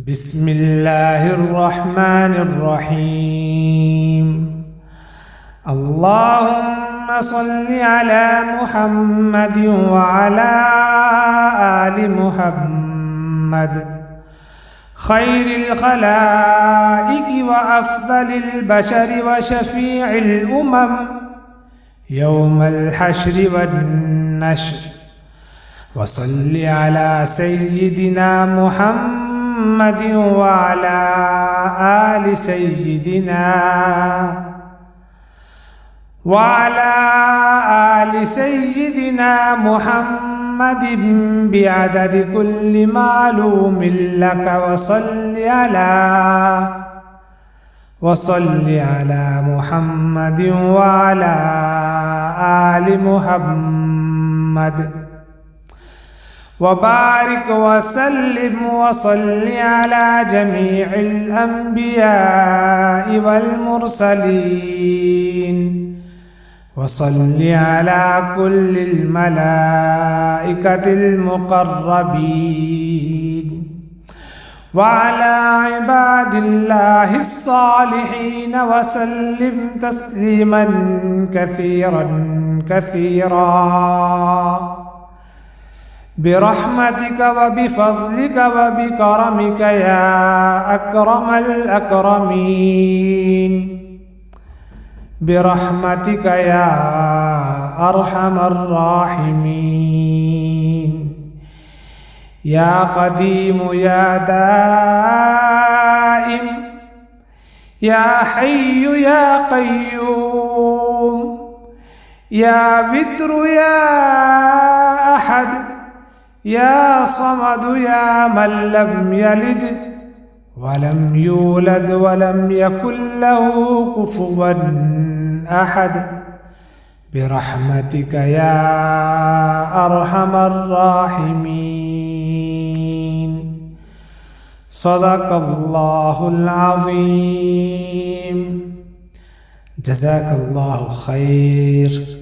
بسم الله الرحمن الرحيم. اللهم صل على محمد وعلى آل محمد خير الخلائق وأفضل البشر وشفيع الأمم يوم الحشر والنشر. وصل على سيدنا محمد وعلى آل سيدنا محمد بعدد كل معلوم لك. وصل على محمد وعلى آل محمد وبارك وسلم وصل على جميع الأنبياء والمرسلين. وصل على كل الملائكة المقربين وعلى عباد الله الصالحين وسلم تسليما كثيرا برحمتك وبفضلك وبكرمك يا أكرم الأكرمين، برحمتك يا أرحم الراحمين. يا قديم يا دائم يا حي يا قيوم يا بدر يا أحد يا صمد يا من لم يلد ولم يولد ولم يكن له كفوا أحد، برحمتك يا أرحم الراحمين. صدق الله العظيم. جزاك الله خير.